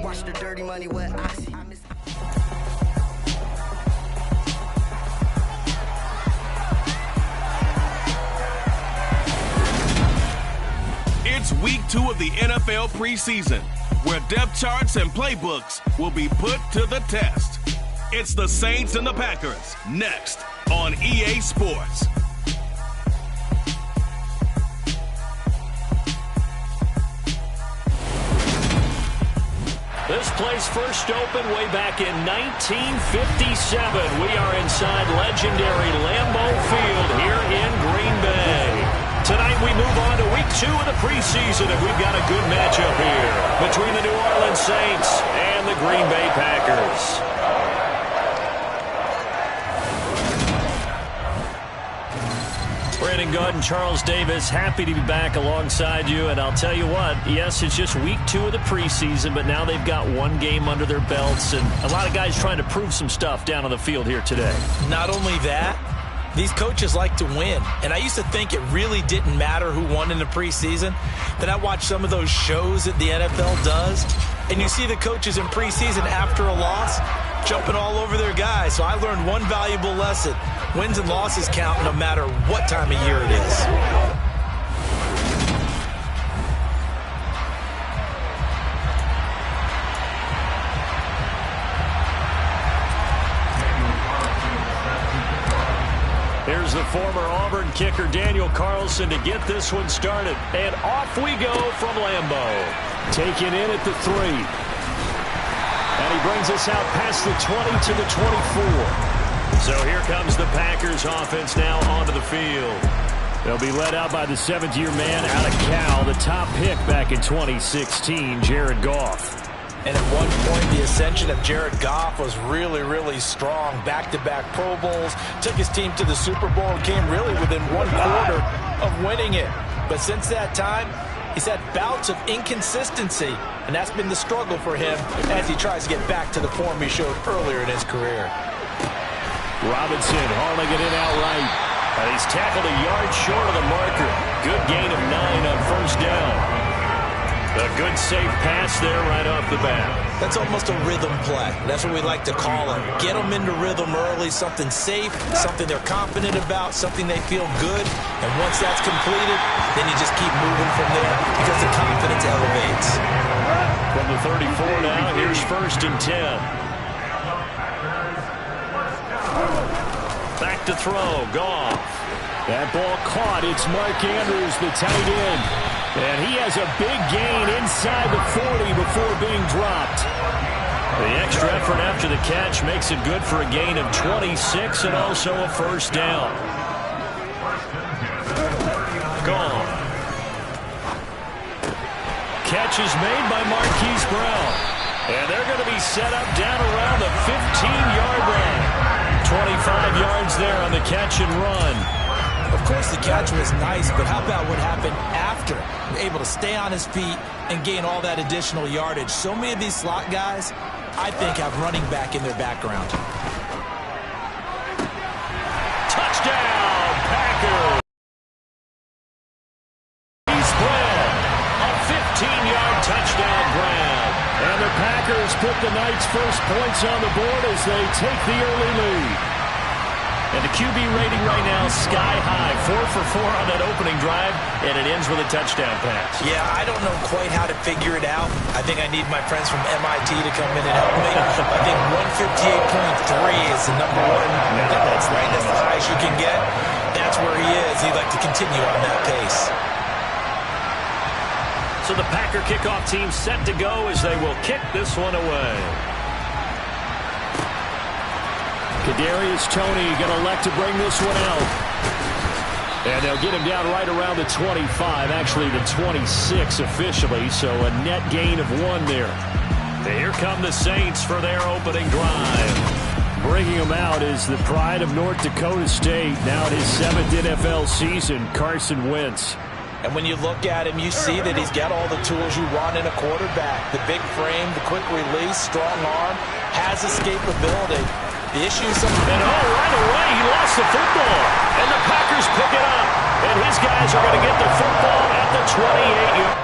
Watch the dirty money with Oxy. It's week 2 of the NFL preseason, where depth charts and playbooks will be put to the test. It's the Saints and the Packers, next on EA Sports. This place first opened way back in 1957. We are inside legendary Lambeau Field here in Green Bay. Tonight we move on to week 2 of the preseason, and we've got a good matchup here between the New Orleans Saints and the Green Bay Packers. Brandon Goode and Charles Davis, happy to be back alongside you. And I'll tell you what, yes, it's just week 2 of the preseason, but now they've got one game under their belts, and a lot of guys trying to prove some stuff down on the field here today. Not only that, these coaches like to win. And I used to think it really didn't matter who won in the preseason. Then I watched some of those shows that the NFL does, and you see the coaches in preseason after a loss jumping all over their guys. So I learned one valuable lesson. Wins and losses count no matter what time of year it is. Here's the former Auburn kicker, Daniel Carlson, to get this one started. And off we go from Lambeau. Taken in at the 3. And he brings us out past the 20 to the 24. So here comes the Packers offense now onto the field. They'll be led out by the 7th-year man out of Cal, the top pick back in 2016, Jared Goff. And at one point, the ascension of Jared Goff was really, really strong. Back-to-back Pro Bowls, took his team to the Super Bowl, and came really within 1/4 of winning it. But since that time, he's had bouts of inconsistency, and that's been the struggle for him as he tries to get back to the form he showed earlier in his career. Robinson hauling it in outright. And he's tackled a yard short of the marker. Good gain of 9 on first down. A good safe pass there right off the bat. That's almost a rhythm play. That's what we like to call it. Get them into rhythm early, something safe, something they're confident about, something they feel good. And once that's completed, then you just keep moving from there because the confidence elevates. From the 34 now, here's 1st and 10. Back to throw, Goff. That ball caught. It's Mark Andrews, the tight end. And he has a big gain inside the 40 before being dropped. The extra effort after the catch makes it good for a gain of 26 and also a first down. Gone. Catch is made by Marquise Brown. And they're going to be set up down around the 15-yard line. 25 yards there on the catch and run. Of course, the catch was nice, but how about what happened after? Able to stay on his feet and gain all that additional yardage. So many of these slot guys, I think, have running back in their background. Touchdown, Packers! He's Brown, a 15-yard touchdown grab. And the Packers put the night's first points on the board as they take the early lead. And the QB rating right now sky high. 4 for 4 on that opening drive, and it ends with a touchdown pass. Yeah, I don't know quite how to figure it out. I think I need my friends from MIT to come in and help me. I think 158.3 is the number one. That's right. That's the highest you can get. That's where he is. He'd like to continue on that pace. So the Packer kickoff team set to go as they will kick this one away. Kadarius Toney going to elect to bring this one out. And they'll get him down right around the 25, actually the 26 officially, so a net gain of 1 there. And here come the Saints for their opening drive. Bringing him out is the pride of North Dakota State, now in his 7th NFL season, Carson Wentz. And when you look at him, you see that he's got all the tools you want in a quarterback. The big frame, the quick release, strong arm, has escapability. The issue is something. And right away, he lost the football. And the Packers pick it up. And his guys are going to get the football at the 28-yard.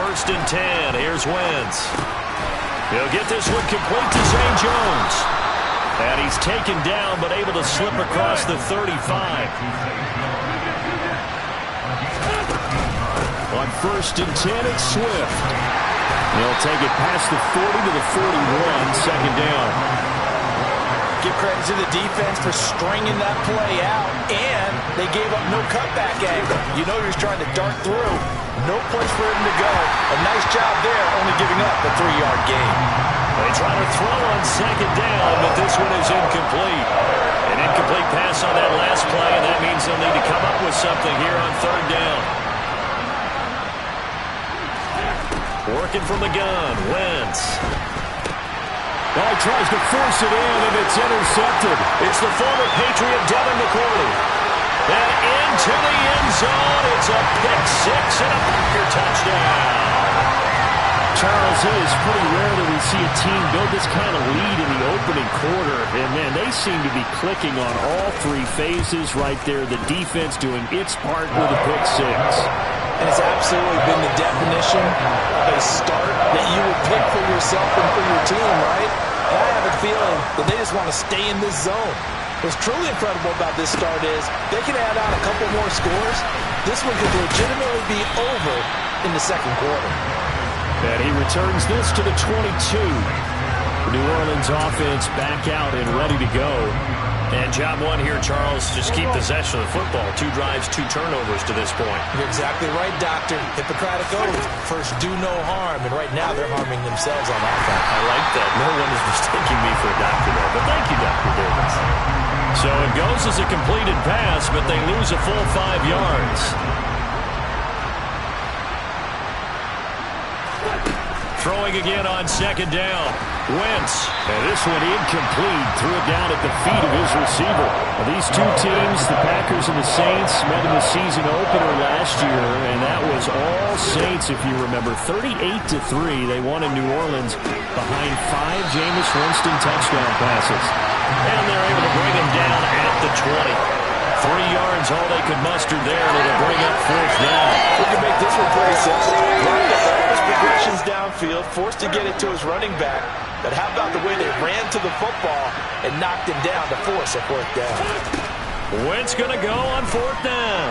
first and 10. Here's Wentz. He'll get this one complete to Zane Jones. And he's taken down, but able to slip across the 35. On first and 10, it's Swift. He'll take it past the 40 to the 41, second down. Give credit to the defense for stringing that play out, and they gave up no cutback angle. You know he was trying to dart through. No place for him to go. A nice job there, only giving up a 3-yard gain. They try to throw on second down, but this one is incomplete. An incomplete pass on that last play, and that means they'll need to come up with something here on third down. Working from the gun, Wentz. Now he tries to force it in, and it's intercepted. It's the former Patriot Devin McCourty. And into the end zone, it's a pick six and a Packer touchdown. Charles, it is pretty rare that we see a team build this kind of lead in the opening quarter. And, man, they seem to be clicking on all three phases right there. The defense doing its part with a pick six. And it's absolutely been the definition of a start that you would pick for yourself and for your team, right? And I have a feeling that they just want to stay in this zone. What's truly incredible about this start is they can add on a couple more scores. This one could legitimately be over in the second quarter. And he returns this to the 22. The New Orleans offense back out and ready to go. And job one here, Charles, just keep possession of the football. 2 drives, 2 turnovers to this point. You're exactly right, Doctor. Hippocratic oath. First, do no harm. And right now, they're harming themselves on offense. I like that. No one is mistaking me for a doctor there. But thank you, Dr. Davis. So it goes as a completed pass, but they lose a full 5 yards. Throwing again on second down. Wentz. And this one incomplete. Threw it down at the feet of his receiver. Now, these two teams, the Packers and the Saints, met in the season opener last year, and that was all Saints, if you remember. 38-3. They won in New Orleans behind 5 Jameis Winston touchdown passes. And they're able to bring him down at the 20. 3 yards, all they could muster there, and it'll bring up fourth down. We can make this one pretty simple. Run all his progressions downfield, forced to get it to his running back. But how about the way they ran to the football and knocked him down to force a fourth down? Wentz going to go on fourth down.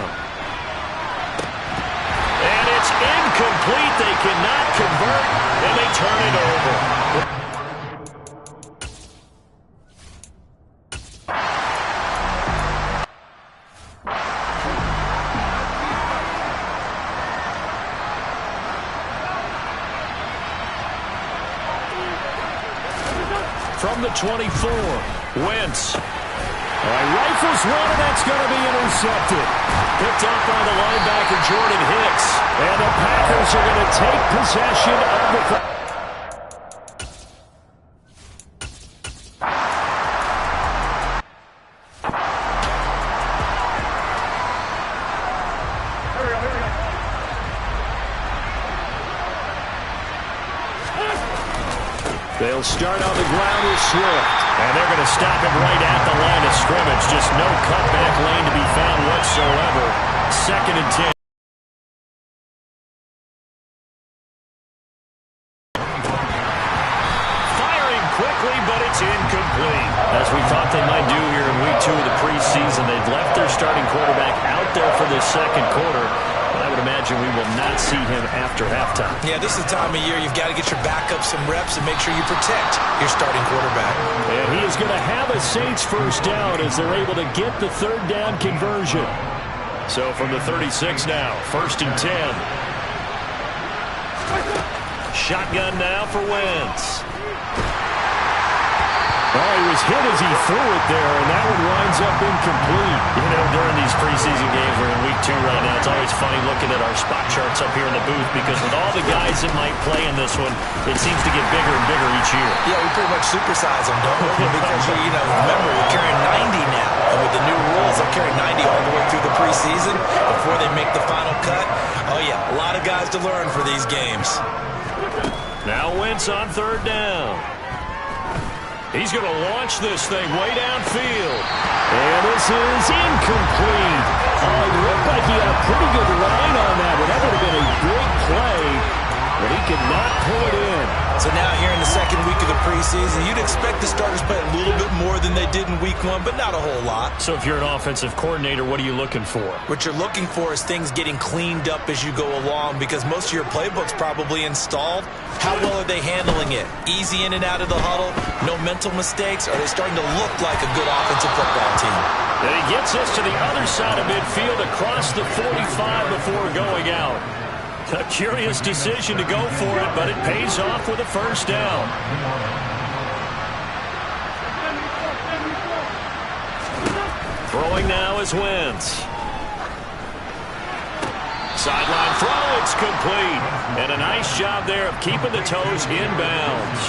And it's incomplete. They cannot convert, and they turn it over. From the 24, Wentz. All right, rifles one, and that's going to be intercepted. Picked up by the linebacker, Jordan Hicks. And the Packers are going to take possession of the... They'll start on the ground with Swift. And they're going to stop him right at the line of scrimmage. Just no cutback lane to be found whatsoever. Second and 10. Firing quickly, but it's incomplete. As we thought they might do here in week 2 of the preseason, they've left their starting quarterback out there for this second quarter. I would imagine we will not see him after halftime. Yeah, this is the time of year you've got to get your backup some reps and make sure you protect your starting quarterback. And he is going to have a Saints first down as they're able to get the third down conversion. So from the 36 now, first and 10. Shotgun now for Wentz. Oh, he was hit as he threw it there, and that one winds up incomplete. You know, during these preseason games, we're in week 2 right now, it's always funny looking at our spot charts up here in the booth because with all the guys that might play in this one, it seems to get bigger and bigger each year. Yeah, we pretty much supersize them, don't we? Because, remember, we're carrying 90 now. And with the new rules, they'll carry 90 all the way through the preseason before they make the final cut. Oh, yeah, a lot of guys to learn for these games. Now Wentz on third down. He's going to launch this thing way downfield. And this is incomplete. Oh, it looked like he had a pretty good line on that, but that would have been a big play. preseason, you'd expect the starters play a little bit more than they did in week one, but not a whole lot. So if you're an offensive coordinator, what are you looking for? What you're looking for is things getting cleaned up as you go along, because most of your playbook's probably installed. How well are they handling it? Easy in and out of the huddle? No mental mistakes? Are they starting to look like a good offensive football team? And he gets us to the other side of midfield across the 45 before going out. A curious decision to go for it, but it pays off with a first down. Throwing now is Wentz. Sideline throw, it's complete. And a nice job there of keeping the toes inbounds.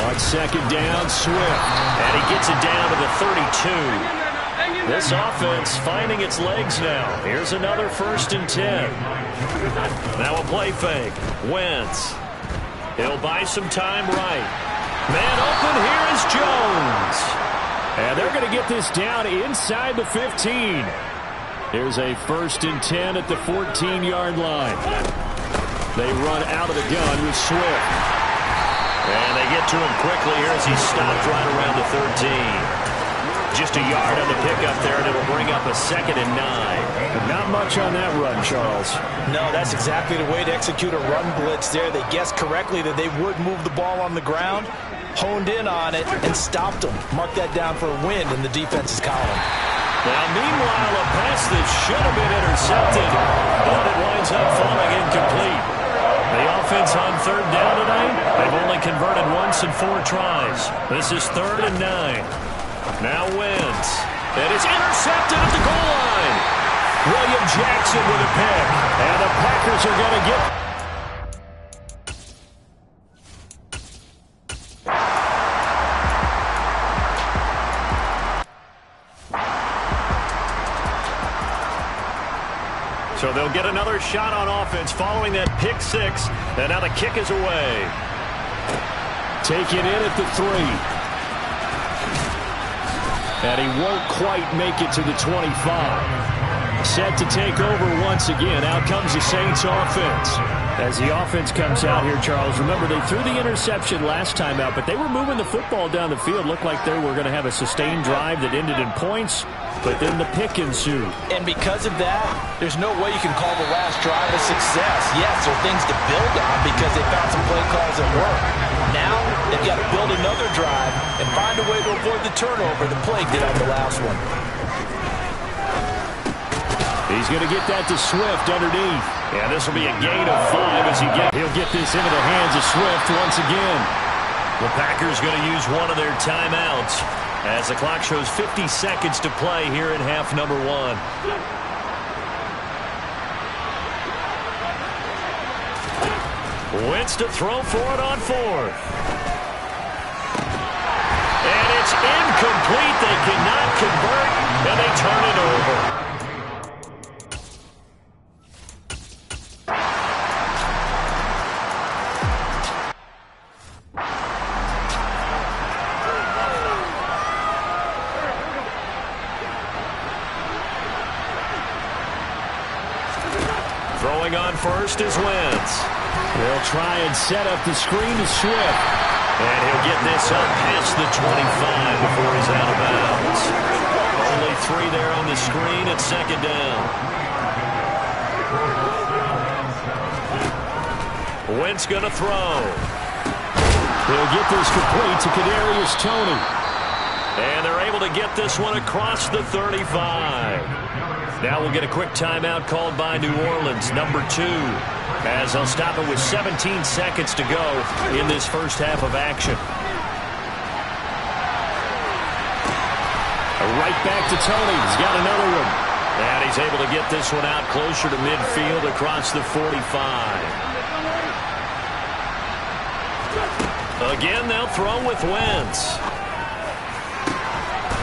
On second down, Swift. And he gets it down to the 32. This offense finding its legs now. Here's another 1st and 10. Now a play fake. Wentz. He'll buy some time right. Man open, here is Jones. And they're going to get this down inside the 15. Here's a 1st and 10 at the 14-yard line. They run out of the gun with Swift. And they get to him quickly here as he stopped right around the 13. Just a yard on the pickup there, and it'll bring up a 2nd and 9. Not much on that run, Charles. No, that's exactly the way to execute a run blitz there. They guessed correctly that they would move the ball on the ground, honed in on it, and stopped them. Mark that down for a win in the defense's column. Now, meanwhile, a pass that should have been intercepted, but it winds up falling incomplete. The offense on 3rd down tonight, they've only converted once in 4 tries. This is 3rd and 9. Now Wentz. And it's intercepted at the goal line. William Jackson with a pick. And the Packers are going to get... So they'll get another shot on offense following that pick 6. And now the kick is away. Taken in at the 3. And he won't quite make it to the 25. Set to take over once again. Out comes the Saints offense. As the offense comes out here, Charles, remember they threw the interception last time out, but they were moving the football down the field. Looked like they were going to have a sustained drive that ended in points, but then the pick ensued. And because of that, there's no way you can call the last drive a success. Yes, there are things to build on because they found some play calls that work. Now, they've got to build another drive and find a way to avoid the turnover the plague did on the last one. He's going to get that to Swift underneath. Yeah, this will be a gain of 5 as he'll get this into the hands of Swift once again. The Packers going to use one of their timeouts as the clock shows 50 seconds to play here in half number 1. Wentz to throw for it on 4th. And it's incomplete. They cannot convert, and they turn it over. Throwing on first is Wentz. They'll try and set up the screen to Swift. And he'll get this up past the 25 before he's out of bounds. Only 3 there on the screen at 2nd down. Wentz going to throw. He'll get this complete to Kadarius Toney. And they're able to get this one across the 35. Now we'll get a quick timeout called by New Orleans, number 2, as they'll stop it with 17 seconds to go in this first half of action. Right back to Toney. He's got another one. And he's able to get this one out closer to midfield across the 45. Again, they'll throw with Wentz.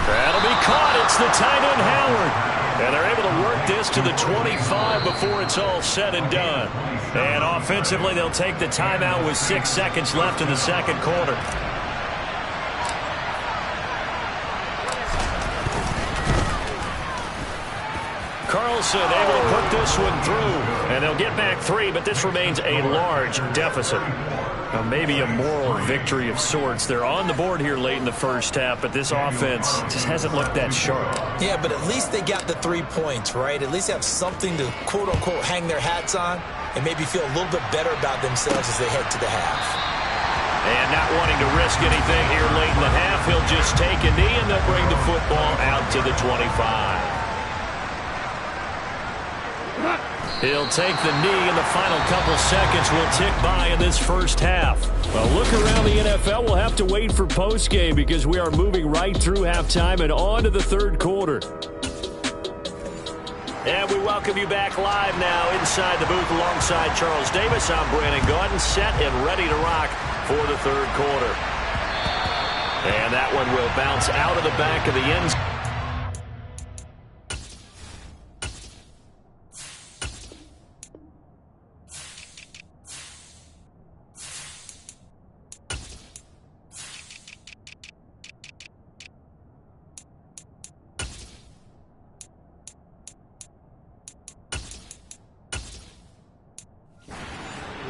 That'll be caught. It's the tight end, Howard. And they're able to work this to the 25 before it's all said and done. And offensively, they'll take the timeout with 6 seconds left in the second quarter. Carlson able to put this one through. And they'll get back 3, but this remains a large deficit. Maybe a moral victory of sorts. They're on the board here late in the first half, but this offense just hasn't looked that sharp. Yeah, but at least they got the 3 points, right? At least they have something to, quote-unquote, hang their hats on and maybe feel a little bit better about themselves as they head to the half. And not wanting to risk anything here late in the half, he'll just take a knee and they'll bring the football out to the 25. He'll take the knee, and the final couple seconds will tick by in this first half. Well, look around the NFL. We'll have to wait for postgame because we are moving right through halftime and on to the third quarter. And we welcome you back live now inside the booth alongside Charles Davis. I'm Brandon Gaudin, set and ready to rock for the third quarter. And that one will bounce out of the back of the end zone.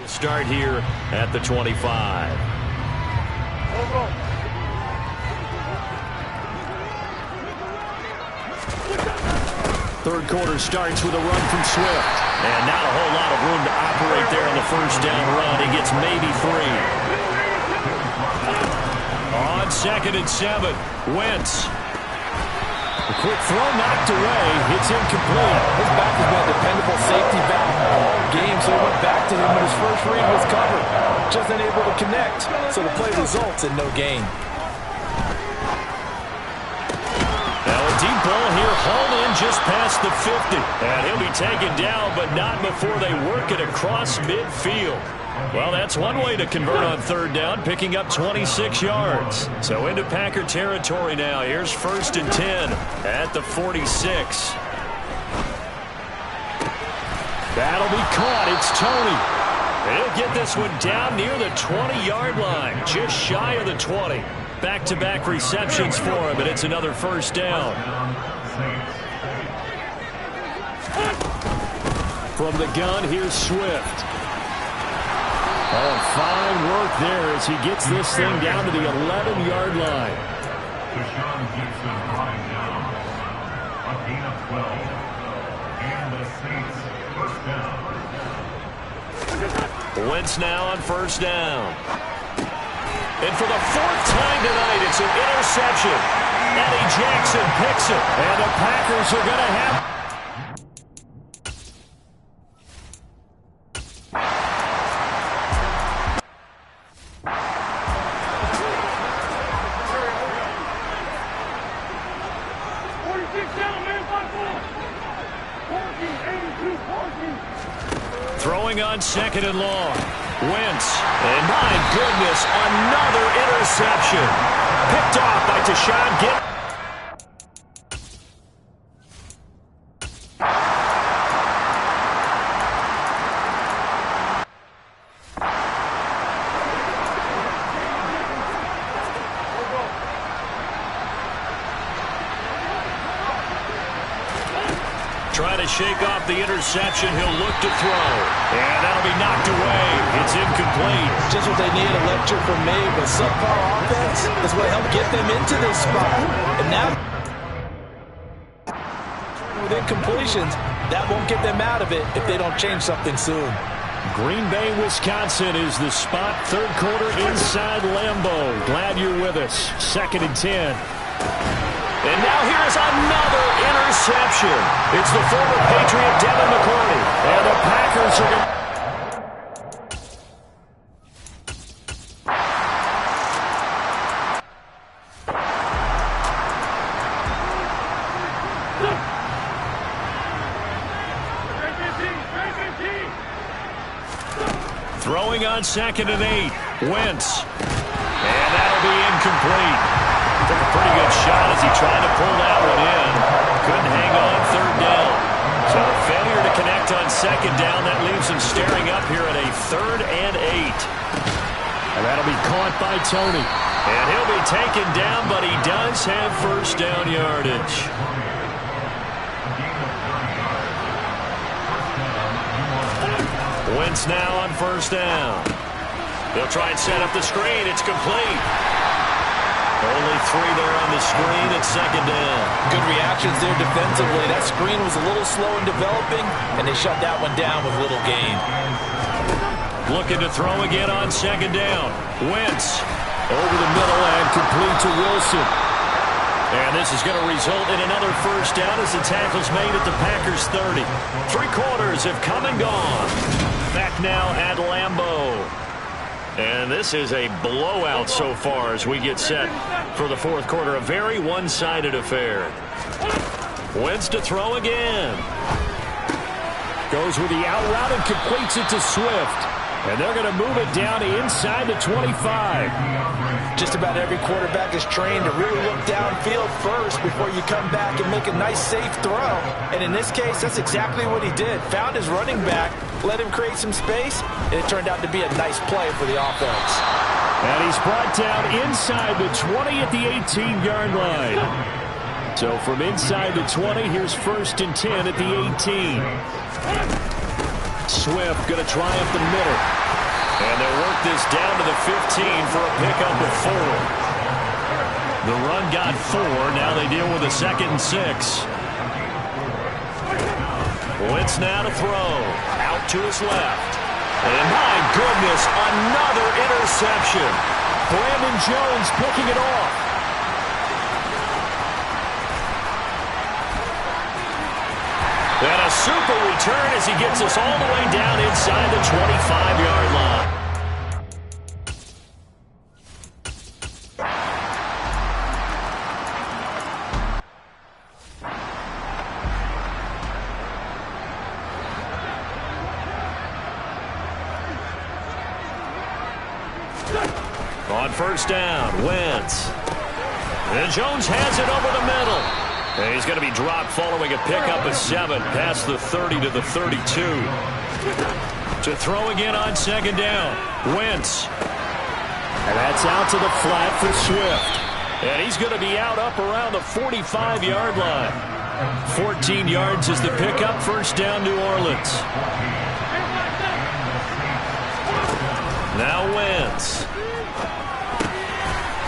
Start here at the 25. Third quarter starts with a run from Swift. And not a whole lot of room to operate there on the first down run. He gets maybe 3. On 2nd and 7, Wentz. A quick throw knocked away. It's incomplete. His back has been a dependable safety back all game, so he went back to him when his first read was covered. Just unable to connect, so the play results in no gain. Now a deep ball here, hauled in just past the 50. And he'll be taken down, but not before they work it across midfield. Well, that's one way to convert on third down, picking up 26 yards. So into Packer territory now. Here's 1st and 10 at the 46. That'll be caught. It's Tony. He'll get this one down near the 20-yard line, just shy of the 20. Back-to-back receptions for him, and it's another first down. From the gun, here's Swift. Oh, fine work there as he gets this thing down to the 11-yard line. Deshaun Gibson brought down a gain of 12. And the Saints first down. Wentz now on first down. And for the 4th time tonight, it's an interception. Eddie Jackson picks it. And the Packers are going to have... Throwing on 2nd and long. Wentz. And my goodness, another interception. Picked off by Deshaun Gibson. Trying to shake off the interception. He'll look to throw. And that'll be knocked away. It's incomplete. Just what they need, a lecture from me, but subpar offense is what helped get them into this spot. And now, with incompletions, that won't get them out of it if they don't change something soon. Green Bay, Wisconsin is the spot. Third quarter inside Lambeau. Glad you're with us. 2nd and 10. And now here's another interception. It's the former Patriot Devin McCourty. And the Packers are going to... Throwing on 2nd and 8. Wentz. And that'll be incomplete. Took a pretty good shot as he tried to pull that one in. Couldn't hang on 3rd down. So a failure to connect on 2nd down. That leaves him staring up here at a 3rd and 8. And that'll be caught by Tony. And he'll be taken down, but he does have first down yardage. Wentz now on first down. They'll try and set up the screen. It's complete. Only 3 there on the screen at second down. Good reactions there defensively. That screen was a little slow in developing, and they shut that one down with little gain. Looking to throw again on second down. Wentz over the middle and complete to Wilson. And this is going to result in another first down as the tackle's made at the Packers 30. 3 quarters have come and gone. Back now at Lambeau. And this is a blowout so far as we get set for the fourth quarter. A very one-sided affair. Wentz to throw again. Goes with the out route and completes it to Swift. And they're going to move it down inside the 25. Just about every quarterback is trained to really look downfield first before you come back and make a nice, safe throw. And in this case, that's exactly what he did. Found his running back, let him create some space, and it turned out to be a nice play for the offense. And he's brought down inside the 20 at the 18-yard line. So from inside the 20, here's 1st and 10 at the 18. Swift going to try up the middle. And they'll work this down to the 15 for a pickup of 4. The run got 4. Now they deal with a 2nd and 6. Wentz now to throw. Out to his left. And my goodness, another interception. Brandon Jones picking it off. And a super return as he gets us all the way down inside the 25-yard line. On first down, Wentz. And Jones has it over the middle. And he's going to be dropped following a pickup of 7 past the 30 to the 32. To throw again on second down, Wentz. And that's out to the flat for Swift. And he's going to be out up around the 45-yard line. 14 yards is the pickup, first down New Orleans. Now Wentz.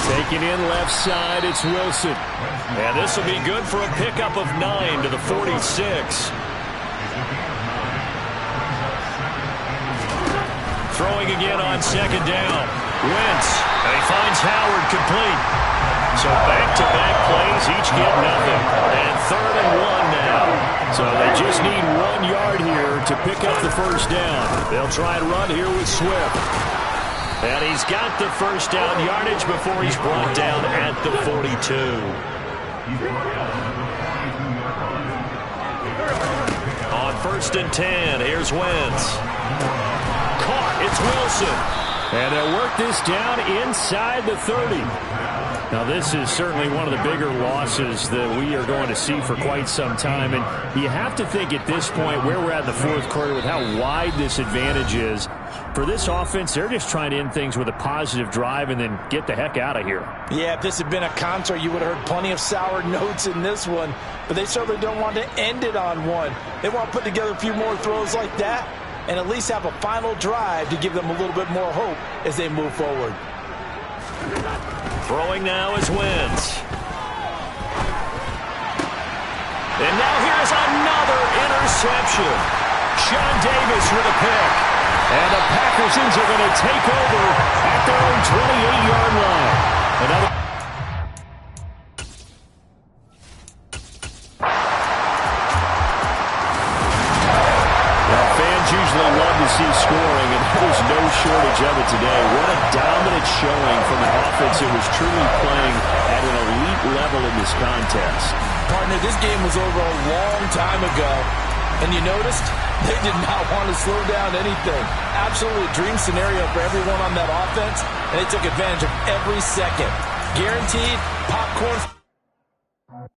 Taking in left side, it's Wilson. And this will be good for a pickup of 9 to the 46. Throwing again on second down. Wentz. And he finds Howard complete. So back-to-back plays, each get nothing. And 3rd and 1 now. So they just need 1 yard here to pick up the first down. They'll try and run here with Swift. And he's got the first down yardage before he's brought down at the 42. On 1st and 10, here's Wentz. Caught, it's Wilson. And they'll work this down inside the 30. Now, this is certainly one of the bigger losses that we are going to see for quite some time. And you have to think at this point where we're at in the fourth quarter with how wide this advantage is. For this offense, they're just trying to end things with a positive drive and then get the heck out of here. Yeah, if this had been a concert, you would have heard plenty of sour notes in this one. But they certainly don't want to end it on one. They want to put together a few more throws like that and at least have a final drive to give them a little bit more hope as they move forward. Throwing now is Wentz. And now here's another interception. Sean Davis with a pick. And the Packersons are going to take over at their own 28-yard line. Another. Well, fans usually love to see scoring, and there's no shortage of it today. What a dominant showing from an offense that was truly playing at an elite level in this contest. Partner, this game was over a long time ago. And you noticed they did not want to slow down anything. Absolutely a dream scenario for everyone on that offense, and they took advantage of every second. Guaranteed popcorn.